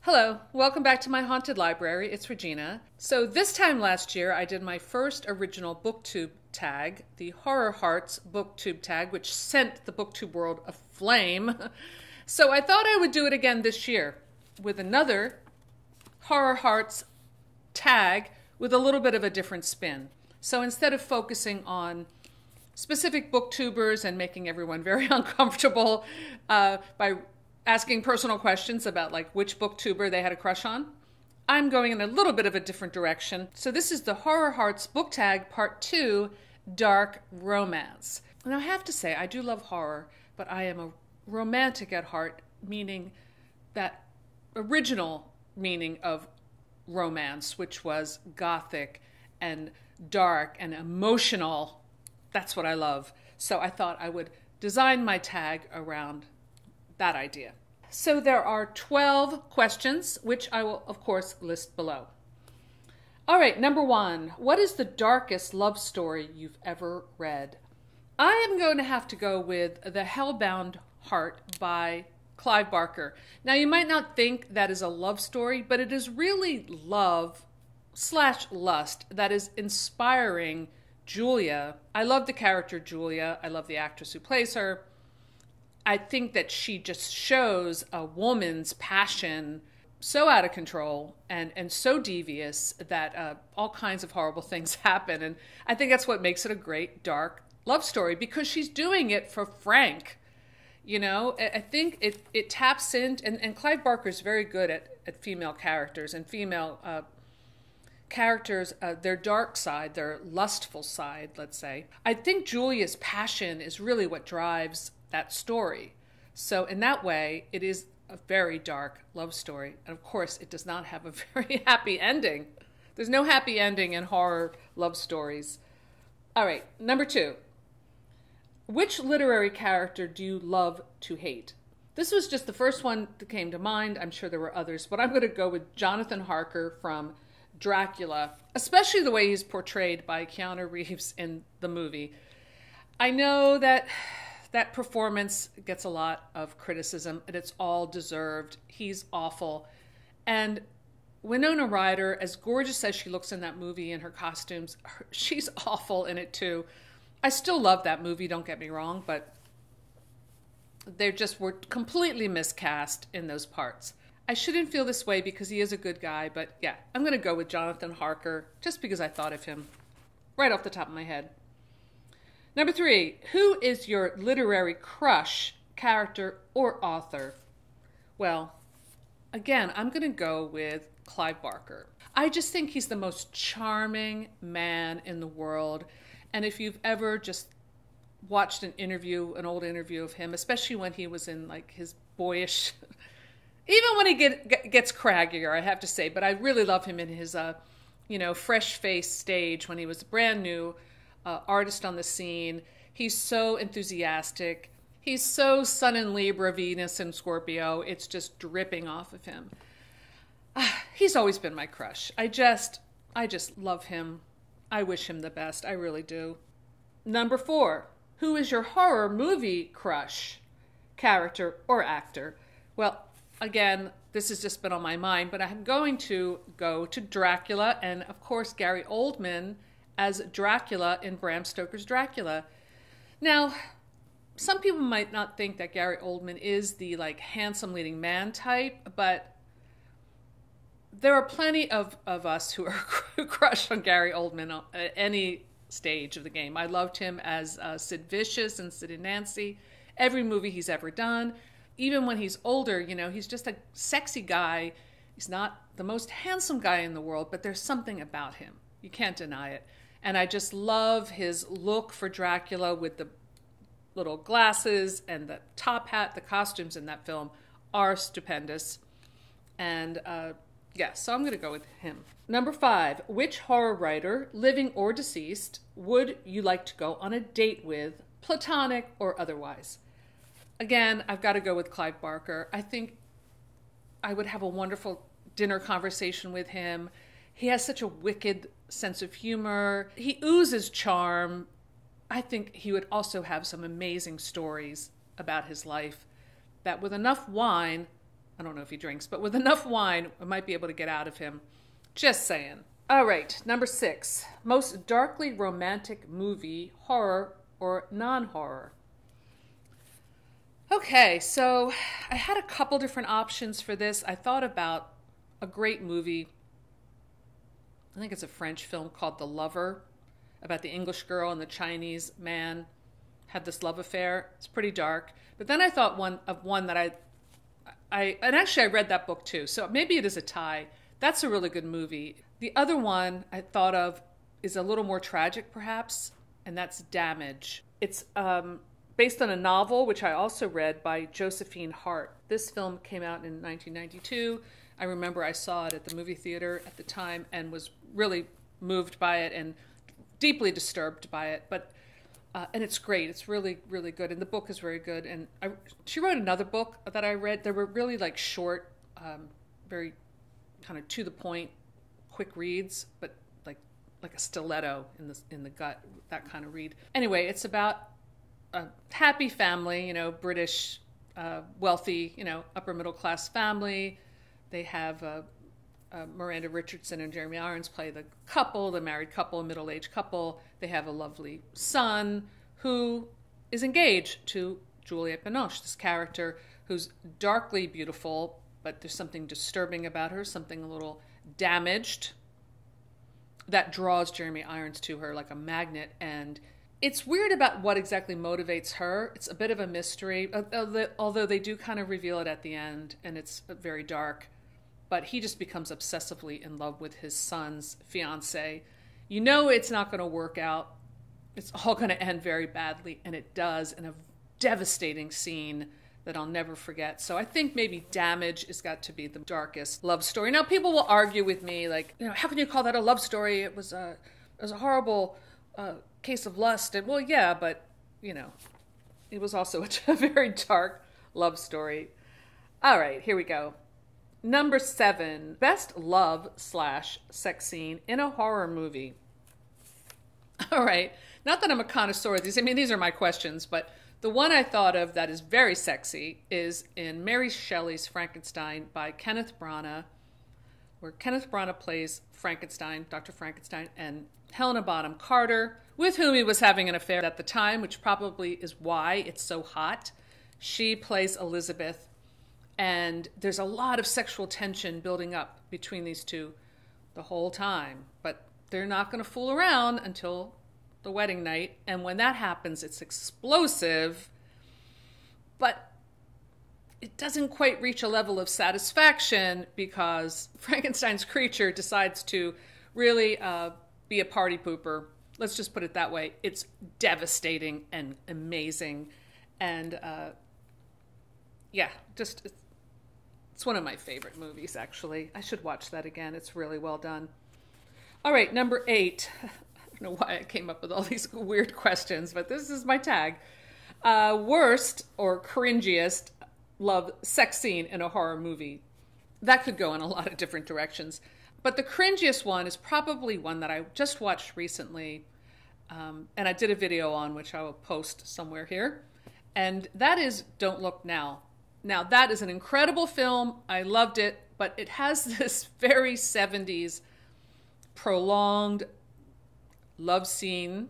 Hello, welcome back to my haunted library. It's Regina. So this time last year, I did my first original BookTube tag, the Horror Hearts BookTube tag, which sent the BookTube world aflame. So I thought I would do it again this year with another Horror Hearts tag with a little bit of a different spin. So instead of focusing on specific booktubers and making everyone very uncomfortable by asking personal questions about like which booktuber they had a crush on, I'm going in a little bit of a different direction. So this is the Horror Hearts book tag part 2, Dark Romance. And I have to say, I do love horror, but I am a romantic at heart, meaning that original meaning of romance, which was gothic and dark and emotional. That's what I love. So I thought I would design my tag around that idea. So there are 12 questions, which I will, of course, list below. All right, number 1. What is the darkest love story you've ever read? I am going to have to go with The Hellbound Heart by Clive Barker. Now, you might not think that is a love story, but it is really love/lust that is inspiring Julia. I love the character Julia. I love the actress who plays her. I think that she just shows a woman's passion so out of control and so devious that all kinds of horrible things happen. And I think that's what makes it a great dark love story, because she's doing it for Frank. You know, I think it taps in, and Clive Barker's very good at female characters and female characters, their dark side, their lustful side, let's say. I think Julia's passion is really what drives that story. So in that way, it is a very dark love story. And of course, it does not have a very happy ending. There's no happy ending in horror love stories. All right, number 2. Which literary character do you love to hate? This was just the first one that came to mind. I'm sure there were others, but I'm going to go with Jonathan Harker from Dracula, especially the way he's portrayed by Keanu Reeves in the movie. I know that performance gets a lot of criticism, and it's all deserved. He's awful. And Winona Ryder, as gorgeous as she looks in that movie in her costumes, she's awful in it too. I still love that movie, don't get me wrong, but they just were completely miscast in those parts. I shouldn't feel this way because he is a good guy, but yeah, I'm going to go with Jonathan Harker just because I thought of him right off the top of my head. Number 3, who is your literary crush, character, or author? Well, again, I'm going to go with Clive Barker. I just think he's the most charming man in the world. And if you've ever just watched an old interview of him, especially when he was in like his boyish, even when he gets craggier, I have to say, but I really love him in his, fresh-faced stage when he was brand new. Artist on the scene. He's so enthusiastic. He's so Sun and Libra, Venus and Scorpio. It's just dripping off of him. He's always been my crush. I just love him. I wish him the best. I really do. Number 4, who is your horror movie crush, character, or actor? Well, again, this has just been on my mind, but I'm going to go to Dracula and, of course, Gary Oldman as Dracula in Bram Stoker's Dracula. Now, some people might not think that Gary Oldman is the handsome leading man type, but there are plenty of us who are crushed on Gary Oldman at any stage of the game. I loved him as Sid Vicious and Sid and Nancy, every movie he's ever done. Even when he's older, he's just a sexy guy. He's not the most handsome guy in the world, but there's something about him. You can't deny it. And I just love his look for Dracula with the little glasses and the top hat. The costumes in that film are stupendous. And so I'm going to go with him. Number 5, which horror writer, living or deceased, would you like to go on a date with, platonic or otherwise? Again, I've got to go with Clive Barker. I think I would have a wonderful dinner conversation with him. He has such a wicked sense of humor. He oozes charm. I think he would also have some amazing stories about his life that with enough wine I don't know if he drinks, but with enough wine, I might be able to get out of him. Just saying. All right, number 6. Most darkly romantic movie, horror or non-horror. Okay, so I had a couple different options for this. I thought about a great movie. I think it's a French film called The Lover, about the English girl and the Chinese man had this love affair. It's pretty dark. But then I thought one that and actually I read that book too, so maybe it is a tie. That's a really good movie. The other one I thought of is a little more tragic perhaps, and that's Damage. It's based on a novel, which I also read, by Josephine Hart. This film came out in 1992. I remember I saw it at the movie theater at the time and was really moved by it and deeply disturbed by it. But and it's great. It's really, really good. And the book is very good. And she wrote another book that I read. They were really like short, very kind of to the point, quick reads, but like a stiletto in the gut, that kind of read. Anyway, it's about a happy family, British, wealthy, upper middle class family. They have Miranda Richardson and Jeremy Irons play the couple, the married couple, a middle-aged couple. They have a lovely son who is engaged to Juliette Binoche, this character who's darkly beautiful, but there's something disturbing about her, something a little damaged that draws Jeremy Irons to her like a magnet. And it's weird about what exactly motivates her. It's a bit of a mystery, although they do kind of reveal it at the end, and it's very dark. But he just becomes obsessively in love with his son's fiancée. It's not going to work out. It's all going to end very badly, and it does in a devastating scene that I'll never forget. So I think maybe Damage has got to be the darkest love story. Now, people will argue with me, like, how can you call that a love story? It was a horrible case of lust. And, well, yeah, but, it was also a very dark love story. All right, here we go. Number 7, best love/sex scene in a horror movie. All right, not that I'm a connoisseur of these. I mean, these are my questions, but the one I thought of that is very sexy is in Mary Shelley's Frankenstein by Kenneth Branagh, where Kenneth Branagh plays Frankenstein, Dr. Frankenstein, and Helena Bonham Carter, with whom he was having an affair at the time, which probably is why it's so hot. She plays Elizabeth. And there's a lot of sexual tension building up between these two the whole time. But they're not going to fool around until the wedding night. And when that happens, it's explosive. But it doesn't quite reach a level of satisfaction because Frankenstein's creature decides to really be a party pooper. Let's just put it that way. It's devastating and amazing. And it's one of my favorite movies, actually. I should watch that again. It's really well done. All right, number 8. I don't know why I came up with all these weird questions, but this is my tag. Worst or cringiest sex scene in a horror movie. That could go in a lot of different directions. But the cringiest one is probably one that I just watched recently, and I did a video on, which I will post somewhere here. And that is Don't Look Now. Now, that is an incredible film. I loved it, but it has this very 70s prolonged love scene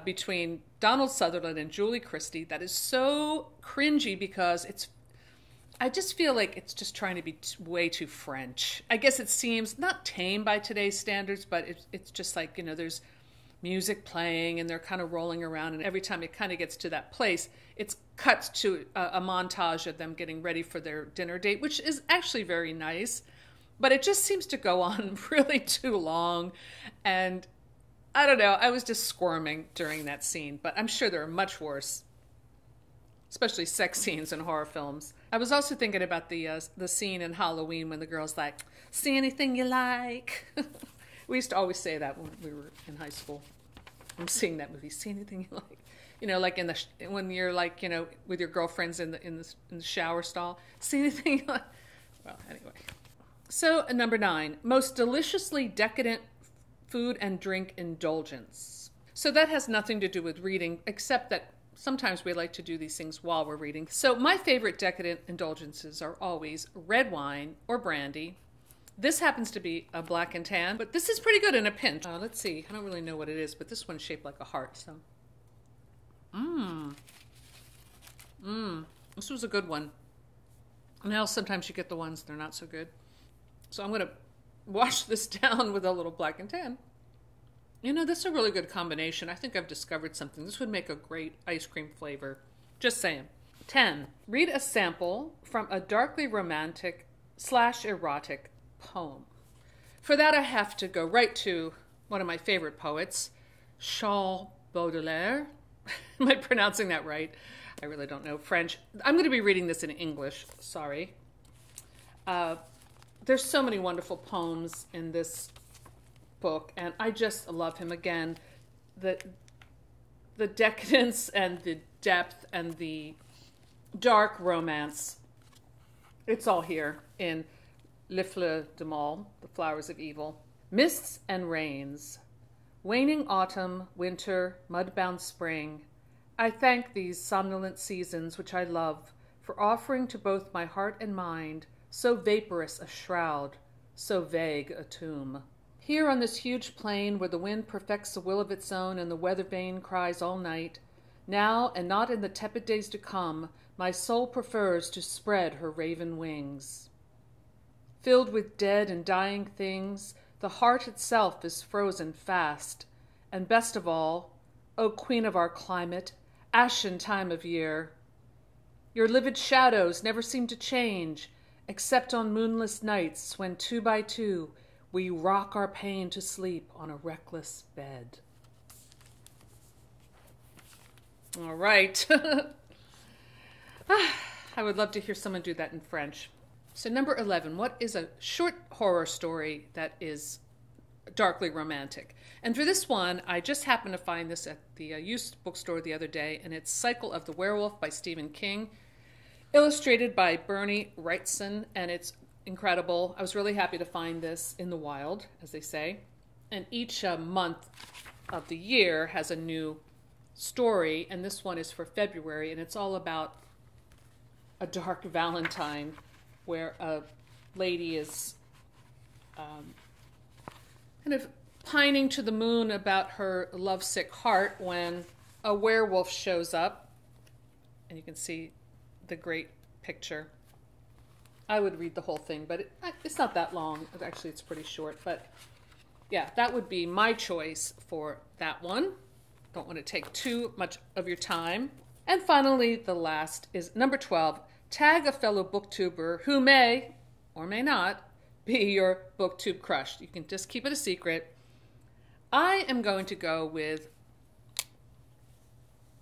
between Donald Sutherland and Julie Christie that is so cringy because I just feel like it's just trying to be way too French. I guess it seems not tame by today's standards, but it's just like, there's music playing and they're kind of rolling around, and every time it kind of gets to that place, it's cut to a montage of them getting ready for their dinner date, which is actually very nice, but it just seems to go on really too long. And I don't know, I was just squirming during that scene, but I'm sure there are much worse, especially sex scenes in horror films. I was also thinking about the scene in Halloween when the girl's like, "See anything you like?" We used to always say that when we were in high school. I'm seeing that movie. See anything you like? Like when you're like, with your girlfriends in the shower stall. See anything you like? Well, anyway. So number 9, most deliciously decadent food and drink indulgence. So that has nothing to do with reading, except that sometimes we like to do these things while we're reading. So my favorite decadent indulgences are always red wine or brandy. This happens to be a black and tan, but this is pretty good in a pinch. Let's see. I don't really know what it is, but this one's shaped like a heart. So, this was a good one. Now sometimes you get the ones that are not so good. So I'm going to wash this down with a little black and tan. You know, this is a really good combination. I think I've discovered something. This would make a great ice cream flavor. Just saying. 10. Read a sample from a darkly romantic / erotic poem. For that, I have to go right to one of my favorite poets, Charles Baudelaire. Am I pronouncing that right? I really don't know French. I'm going to be reading this in English. Sorry. There's so many wonderful poems in this book, and I just love him. Again, the decadence and the depth and the dark romance, it's all here in Les Fleurs du Mal, The Flowers of Evil. Mists and rains, waning autumn, winter, mud-bound spring, I thank these somnolent seasons which I love for offering to both my heart and mind so vaporous a shroud, so vague a tomb. Here on this huge plain where the wind perfects a will of its own and the weather vane cries all night, now and not in the tepid days to come, my soul prefers to spread her raven wings. Filled with dead and dying things, the heart itself is frozen fast, and best of all, O queen of our climate, ashen time of year, your livid shadows never seem to change, except on moonless nights when 2 by 2 we rock our pain to sleep on a reckless bed. All right. I would love to hear someone do that in French. So number 11, what is a short horror story that is darkly romantic? And for this one, I just happened to find this at the used bookstore the other day, and it's Cycle of the Werewolf by Stephen King, illustrated by Bernie Wrightson, and it's incredible. I was really happy to find this in the wild, as they say. And each month of the year has a new story, and this one is for February, and it's all about a dark Valentine where a lady is kind of pining to the moon about her lovesick heart when a werewolf shows up, and you can see the great picture. I would read the whole thing, but it's not that long. Actually, it's pretty short, but yeah, that would be my choice for that one. Don't want to take too much of your time. And finally, the last is number 12. Tag a fellow booktuber who may or may not be your BookTube crush. You can just keep it a secret. I am going to go with,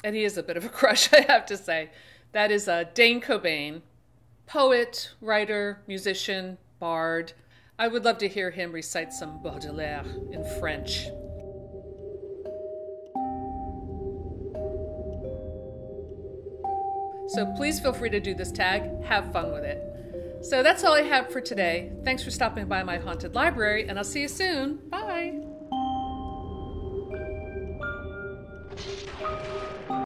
and he is a bit of a crush, I have to say. That is Dane Cobain, poet, writer, musician, bard. I would love to hear him recite some Baudelaire in French. So please feel free to do this tag. Have fun with it. So that's all I have for today. Thanks for stopping by my haunted library, and I'll see you soon. Bye.